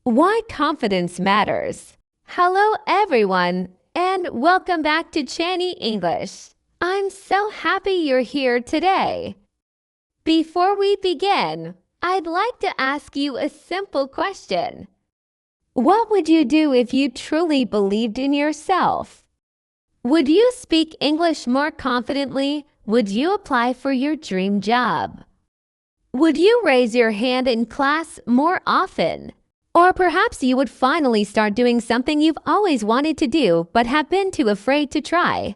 Why confidence matters. Hello everyone, and welcome back to Channie English. I'm so happy you're here today. Before we begin, I'd like to ask you a simple question. What would you do if you truly believed in yourself? Would you speak English more confidently? Would you apply for your dream job? Would you raise your hand in class more often? Or perhaps you would finally start doing something you've always wanted to do but have been too afraid to try.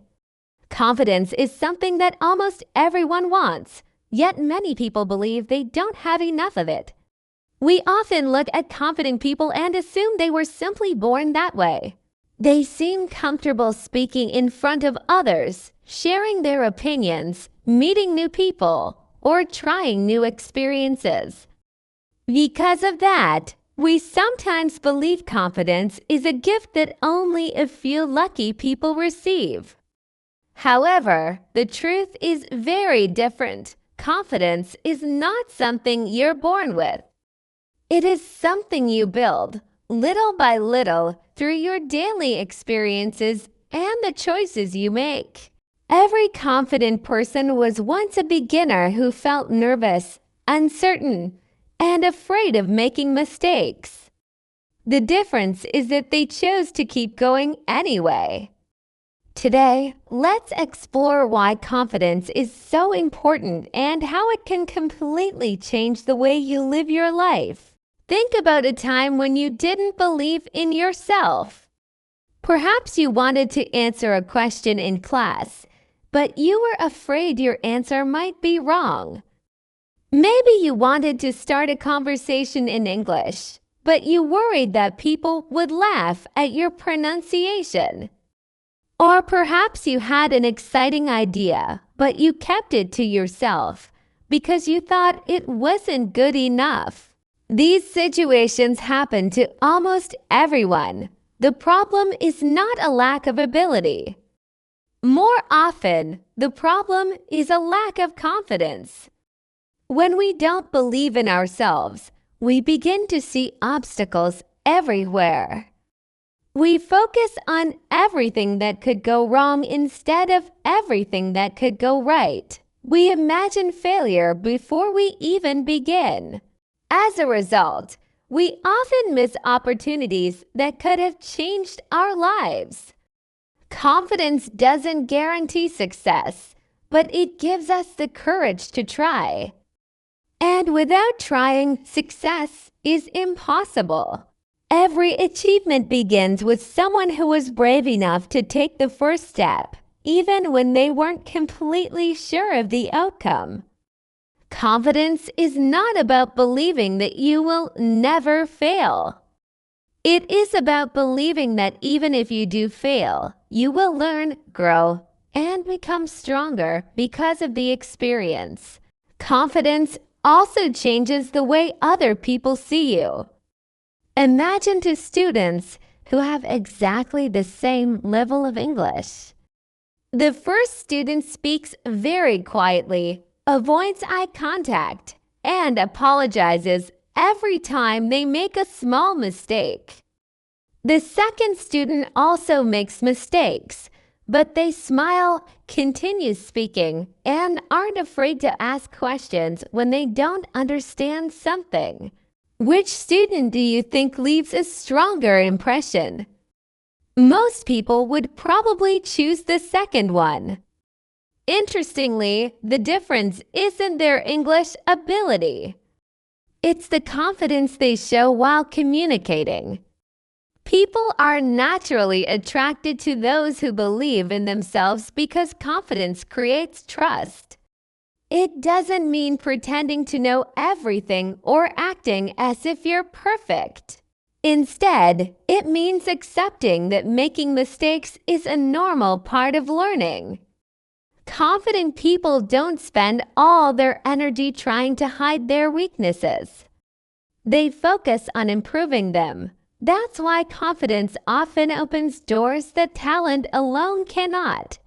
Confidence is something that almost everyone wants, yet many people believe they don't have enough of it. We often look at confident people and assume they were simply born that way. They seem comfortable speaking in front of others, sharing their opinions, meeting new people, or trying new experiences. Because of that, we sometimes believe confidence is a gift that only a few lucky people receive. However, the truth is very different. Confidence is not something you're born with. It is something you build, little by little, through your daily experiences and the choices you make. Every confident person was once a beginner who felt nervous, uncertain, and afraid of making mistakes. The difference is that they chose to keep going anyway. Today, let's explore why confidence is so important and how it can completely change the way you live your life. Think about a time when you didn't believe in yourself. Perhaps you wanted to answer a question in class, but you were afraid your answer might be wrong. Maybe you wanted to start a conversation in English, but you worried that people would laugh at your pronunciation. Or perhaps you had an exciting idea, but you kept it to yourself because you thought it wasn't good enough. These situations happen to almost everyone. The problem is not a lack of ability. More often, the problem is a lack of confidence. When we don't believe in ourselves, we begin to see obstacles everywhere. We focus on everything that could go wrong instead of everything that could go right. We imagine failure before we even begin. As a result, we often miss opportunities that could have changed our lives. Confidence doesn't guarantee success, but it gives us the courage to try. And without trying, success is impossible. Every achievement begins with someone who was brave enough to take the first step, even when they weren't completely sure of the outcome. Confidence is not about believing that you will never fail. It is about believing that even if you do fail, you will learn, grow, and become stronger because of the experience. Confidence also changes the way other people see you. Imagine two students who have exactly the same level of English. The first student speaks very quietly, avoids eye contact, and apologizes every time they make a small mistake. The second student also makes mistakes, but they smile, continue speaking, and aren't afraid to ask questions when they don't understand something. Which student do you think leaves a stronger impression? Most people would probably choose the second one. Interestingly, the difference isn't their English ability. It's the confidence they show while communicating. People are naturally attracted to those who believe in themselves because confidence creates trust. It doesn't mean pretending to know everything or acting as if you're perfect. Instead, it means accepting that making mistakes is a normal part of learning. Confident people don't spend all their energy trying to hide their weaknesses. They focus on improving them. That's why confidence often opens doors that talent alone cannot.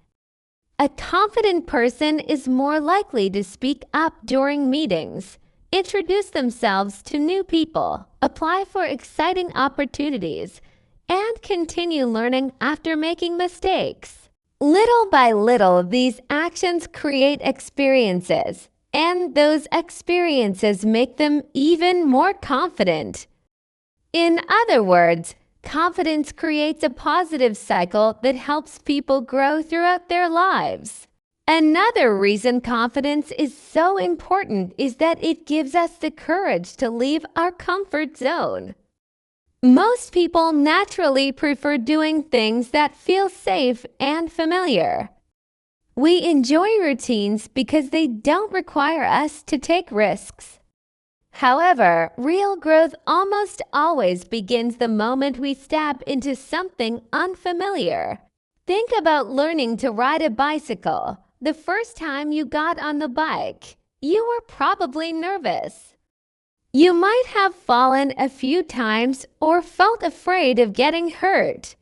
A confident person is more likely to speak up during meetings, introduce themselves to new people, apply for exciting opportunities, and continue learning after making mistakes. Little by little, these actions create experiences, and those experiences make them even more confident. In other words, confidence creates a positive cycle that helps people grow throughout their lives. Another reason confidence is so important is that it gives us the courage to leave our comfort zone. Most people naturally prefer doing things that feel safe and familiar. We enjoy routines because they don't require us to take risks. However, real growth almost always begins the moment we step into something unfamiliar. Think about learning to ride a bicycle. The first time you got on the bike, you were probably nervous. You might have fallen a few times or felt afraid of getting hurt.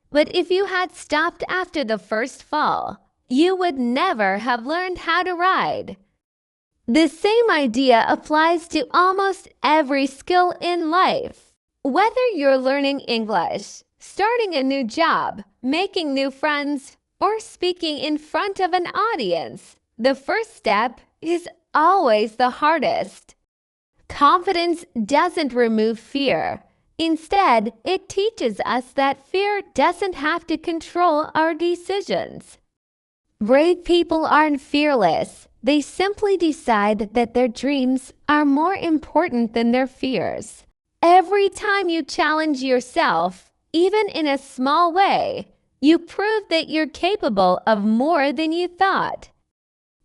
But if you had stopped after the first fall, you would never have learned how to ride. The same idea applies to almost every skill in life. Whether you're learning English, starting a new job, making new friends, or speaking in front of an audience, the first step is always the hardest. Confidence doesn't remove fear. Instead, it teaches us that fear doesn't have to control our decisions. Brave people aren't fearless. They simply decide that their dreams are more important than their fears. Every time you challenge yourself, even in a small way, you prove that you're capable of more than you thought.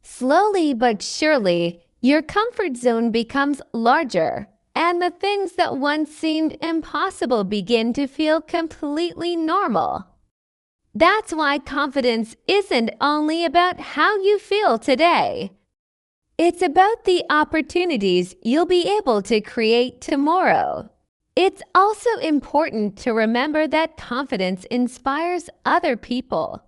Slowly but surely, your comfort zone becomes larger, and the things that once seemed impossible begin to feel completely normal. That's why confidence isn't only about how you feel today. It's about the opportunities you'll be able to create tomorrow. It's also important to remember that confidence inspires other people.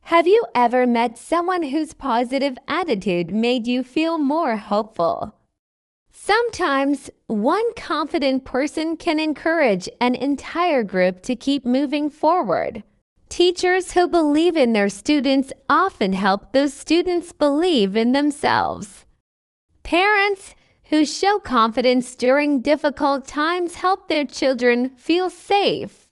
Have you ever met someone whose positive attitude made you feel more hopeful? Sometimes, one confident person can encourage an entire group to keep moving forward. Teachers who believe in their students often help those students believe in themselves. Parents who show confidence during difficult times help their children feel safe.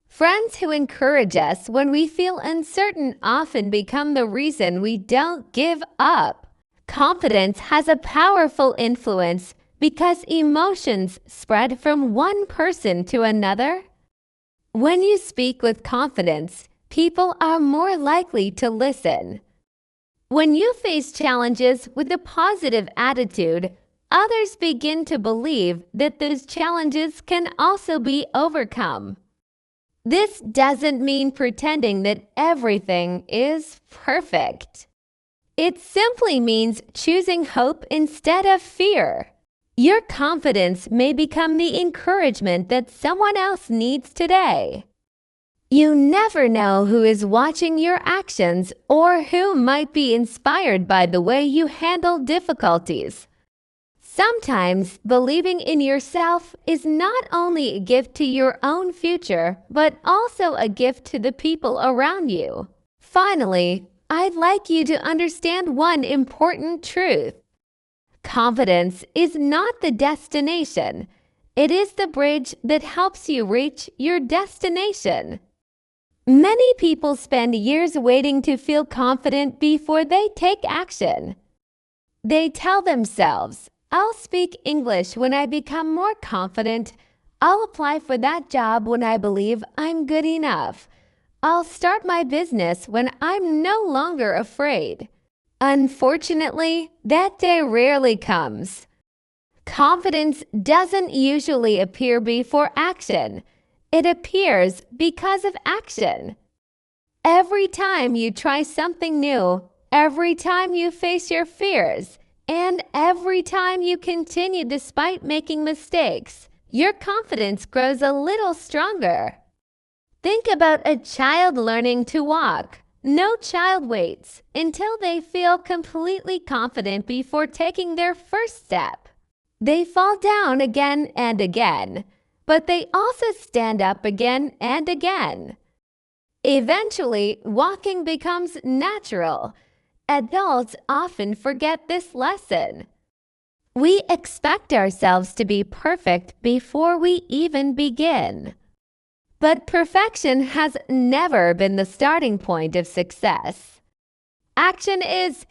Friends who encourage us when we feel uncertain often become the reason we don't give up. Confidence has a powerful influence because emotions spread from one person to another. When you speak with confidence, people are more likely to listen. When you face challenges with a positive attitude, others begin to believe that those challenges can also be overcome. This doesn't mean pretending that everything is perfect. It simply means choosing hope instead of fear. Your confidence may become the encouragement that someone else needs today. You never know who is watching your actions or who might be inspired by the way you handle difficulties. Sometimes believing in yourself is not only a gift to your own future, but also a gift to the people around you. Finally, I'd like you to understand one important truth. Confidence is not the destination. It is the bridge that helps you reach your destination. Many people spend years waiting to feel confident before they take action. They tell themselves, "I'll speak English when I become more confident. I'll apply for that job when I believe I'm good enough. I'll start my business when I'm no longer afraid." Unfortunately, that day rarely comes. Confidence doesn't usually appear before action. It appears because of action. Every time you try something new, every time you face your fears, and every time you continue despite making mistakes, your confidence grows a little stronger. Think about a child learning to walk. No child waits until they feel completely confident before taking their first step. They fall down again and again, but they also stand up again and again. Eventually, walking becomes natural. Adults often forget this lesson. We expect ourselves to be perfect before we even begin. But perfection has never been the starting point of success.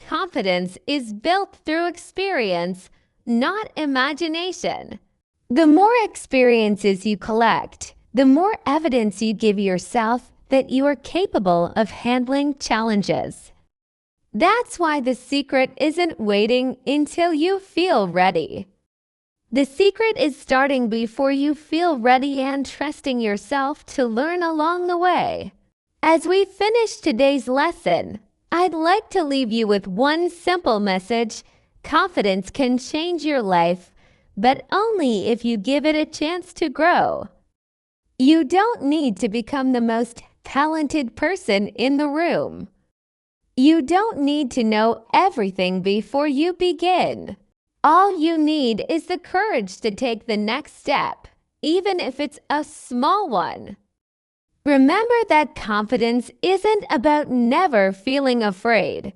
Confidence is built through experience, not imagination. The more experiences you collect, the more evidence you give yourself that you are capable of handling challenges. That's why the secret isn't waiting until you feel ready. The secret is starting before you feel ready and trusting yourself to learn along the way. As we finish today's lesson, I'd like to leave you with one simple message. Confidence can change your life, but only if you give it a chance to grow. You don't need to become the most talented person in the room. You don't need to know everything before you begin. All you need is the courage to take the next step, even if it's a small one. Remember that confidence isn't about never feeling afraid.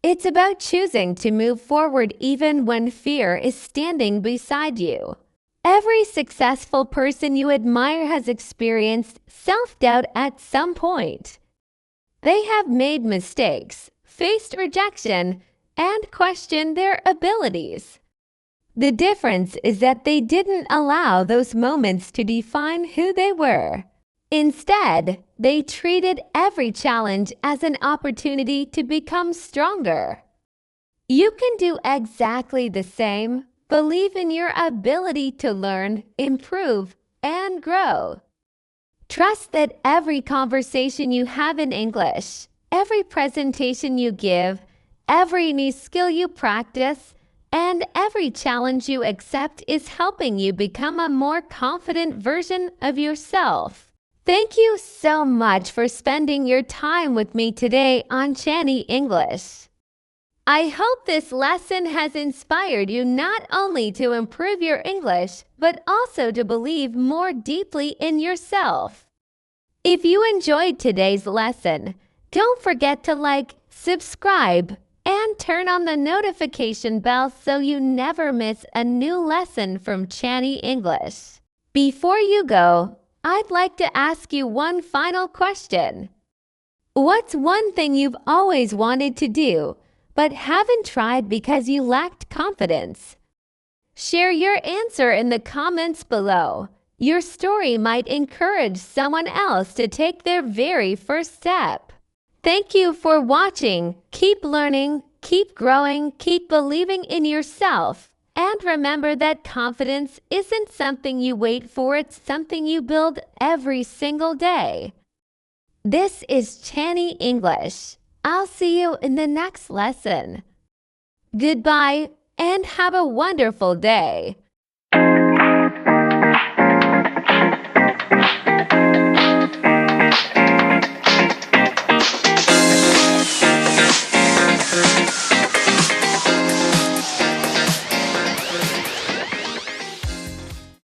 It's about choosing to move forward even when fear is standing beside you. Every successful person you admire has experienced self-doubt at some point. They have made mistakes, faced rejection, and questioned their abilities. The difference is that they didn't allow those moments to define who they were. Instead, they treated every challenge as an opportunity to become stronger. You can do exactly the same. Believe in your ability to learn, improve, and grow. Trust that every conversation you have in English, every presentation you give, every new skill you practice, and every challenge you accept is helping you become a more confident version of yourself. Thank you so much for spending your time with me today on Channie English. I hope this lesson has inspired you not only to improve your English, but also to believe more deeply in yourself. If you enjoyed today's lesson, don't forget to like, subscribe, and turn on the notification bell so you never miss a new lesson from Channie English. Before you go, I'd like to ask you one final question. What's one thing you've always wanted to do, but haven't tried because you lacked confidence? Share your answer in the comments below. Your story might encourage someone else to take their very first step. Thank you for watching. Keep learning, keep growing, keep believing in yourself. And remember that confidence isn't something you wait for, it's something you build every single day. This is Channie English. I'll see you in the next lesson. Goodbye and have a wonderful day.